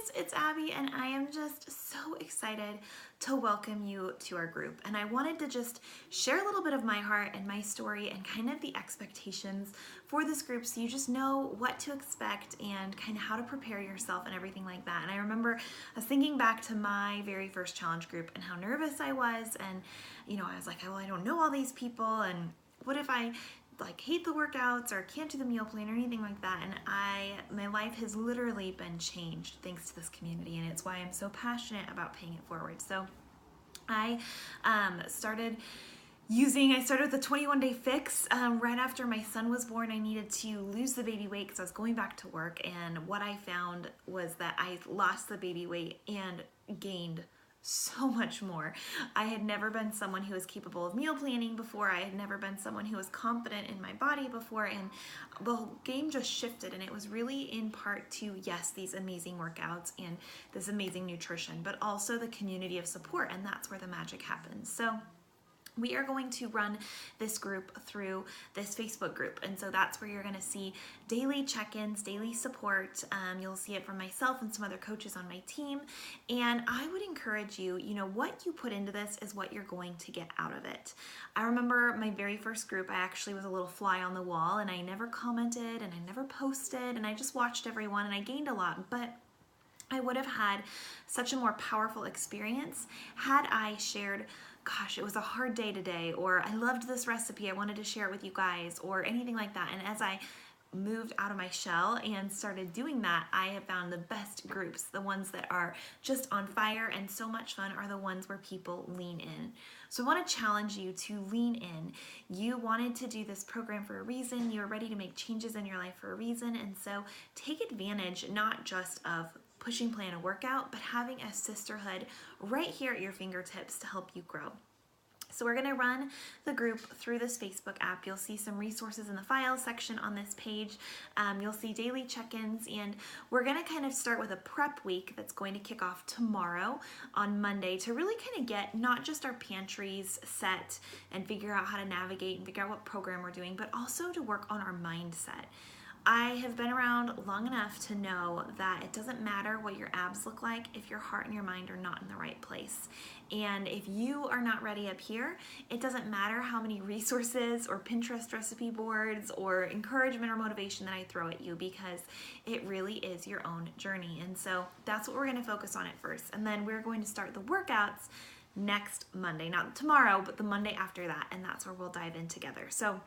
guys, it's Abby and I am just so excited to welcome you to our group. And I wanted to just share a little bit of my heart and my story and kind of the expectations for this group so you just know what to expect and kind of how to prepare yourself and everything like that. And I remember I was thinking back to my very first challenge group and how nervous I was, and I was like, well, I don't know all these people, and what if I hate the workouts or can't do the meal plan or anything like that. And my life has literally been changed thanks to this community, and it's why I'm so passionate about paying it forward. So I started with the 21-day fix right after my son was born. I needed to lose the baby weight because I was going back to work, and what I found was that I lost the baby weight and gained so much more. I had never been someone who was capable of meal planning before. I had never been someone who was confident in my body before, and the whole game just shifted. And it was really in part to, yes, these amazing workouts and this amazing nutrition, but also the community of support, and that's where the magic happens. So we are going to run this group through this Facebook group. And so that's where you're going to see daily check-ins, daily support. You'll see it from myself and some other coaches on my team. And I would encourage you, what you put into this is what you're going to get out of it. I remember my very first group, I actually was a little fly on the wall, and I never commented and I never posted, and I just watched everyone, and I gained a lot. But I would have had such a more powerful experience had I shared, gosh, it was a hard day today, or I loved this recipe, I wanted to share it with you guys, or anything like that. And as I moved out of my shell and started doing that, I have found the best groups, the ones that are just on fire and so much fun, are the ones where people lean in. So I want to challenge you to lean in. You wanted to do this program for a reason. You're ready to make changes in your life for a reason. And so take advantage not just of pushing plan a workout, but having a sisterhood right here at your fingertips to help you grow. So we're going to run the group through this Facebook app. You'll see some resources in the files section on this page. You'll see daily check-ins, and we're going to kind of start with a prep week that's going to kick off tomorrow on Monday to really kind of get not just our pantries set and figure out how to navigate and figure out what program we're doing, but also to work on our mindset. I have been around long enough to know that it doesn't matter what your abs look like if your heart and your mind are not in the right place. And if you are not ready up here, it doesn't matter how many resources or Pinterest recipe boards or encouragement or motivation that I throw at you, because it really is your own journey. And so that's what we're going to focus on at first. And then we're going to start the workouts next Monday, not tomorrow, but the Monday after that. And that's where we'll dive in together. So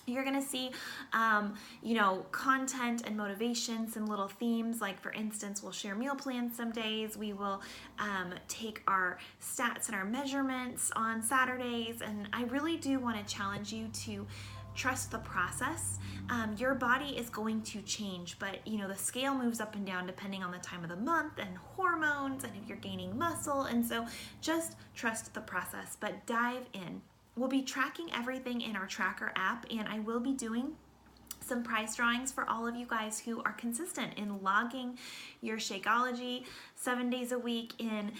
you're going to see, content and motivation, some little themes. Like, for instance, we'll share meal plans some days. We will take our stats and our measurements on Saturdays. And I really do want to challenge you to trust the process. Your body is going to change, but the scale moves up and down depending on the time of the month and hormones and if you're gaining muscle. And so just trust the process, but dive in. We'll be tracking everything in our tracker app, and I will be doing some prize drawings for all of you guys who are consistent in logging your Shakeology 7 days a week, in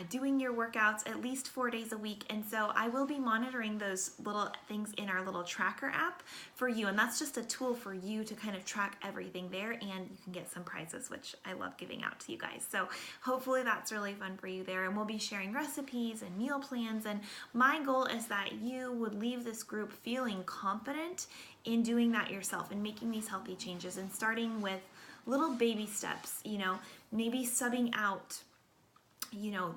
doing your workouts at least 4 days a week. And so I will be monitoring those little things in our little tracker app for you. And that's just a tool for you to kind of track everything there, and you can get some prizes, which I love giving out to you guys. So hopefully that's really fun for you there. And we'll be sharing recipes and meal plans. And my goal is that you would leave this group feeling confident in doing that yourself and making these healthy changes, and starting with little baby steps, maybe subbing out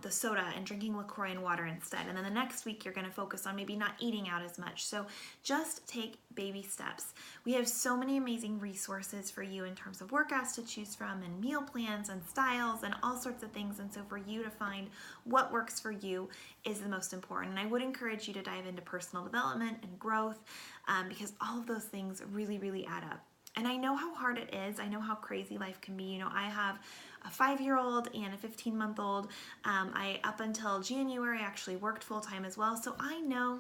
the soda and drinking LaCroix and water instead. And then the next week you're going to focus on maybe not eating out as much. So just take baby steps. We have so many amazing resources for you in terms of workouts to choose from, and meal plans and styles and all sorts of things. And so for you to find what works for you is the most important. And I would encourage you to dive into personal development and growth, because all of those things really, really add up. And I know how hard it is. I know how crazy life can be. I have a 5-year-old and a 15-month-old. I, up until January, actually worked full-time as well. So I know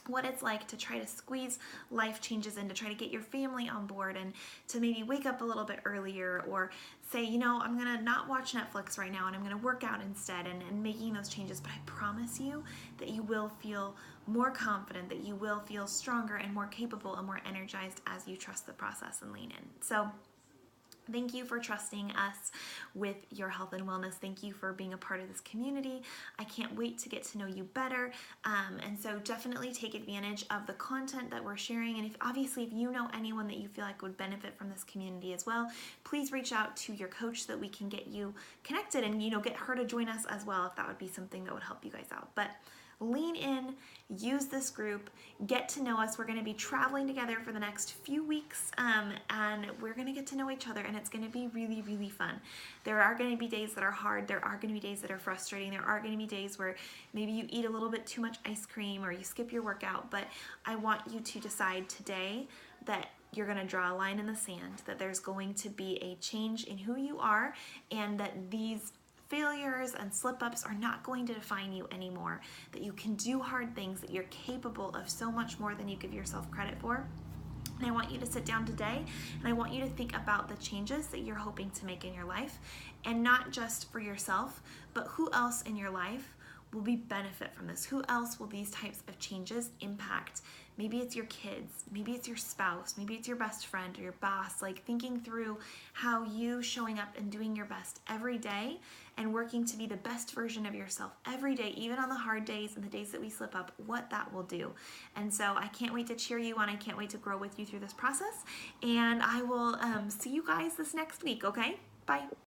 what it's like to try to squeeze life changes in, to try to get your family on board, and to maybe wake up a little bit earlier, or say, I'm gonna not watch Netflix right now and I'm gonna work out instead, and making those changes. But I promise you that you will feel more confident, that you will feel stronger and more capable and more energized as you trust the process and lean in. So Thank you for trusting us with your health and wellness. Thank you for being a part of this community. I can't wait to get to know you better. And so definitely take advantage of the content that we're sharing. And if you know anyone that you feel like would benefit from this community as well, please reach out to your coach so that we can get you connected and, get her to join us as well if that would be something that would help you guys out. But lean in, use this group, get to know us. We're going to be traveling together for the next few weeks, and we're going to get to know each other, and it's going to be really, really fun. There are going to be days that are hard. There are going to be days that are frustrating. There are going to be days where maybe you eat a little bit too much ice cream or you skip your workout, but I want you to decide today that you're going to draw a line in the sand, that there's going to be a change in who you are, and that these failures and slip-ups are not going to define you anymore, that you can do hard things, that you're capable of so much more than you give yourself credit for. And I want you to sit down today and I want you to think about the changes that you're hoping to make in your life, and not just for yourself, but who else in your life will benefit from this? Who else will these types of changes impact? Maybe it's your kids, maybe it's your spouse, maybe it's your best friend or your boss. Like thinking through how you showing up and doing your best every day and working to be the best version of yourself every day, even on the hard days and the days that we slip up, what that will do. And so I can't wait to cheer you on. I can't wait to grow with you through this process. And I will see you guys this next week, okay? Bye.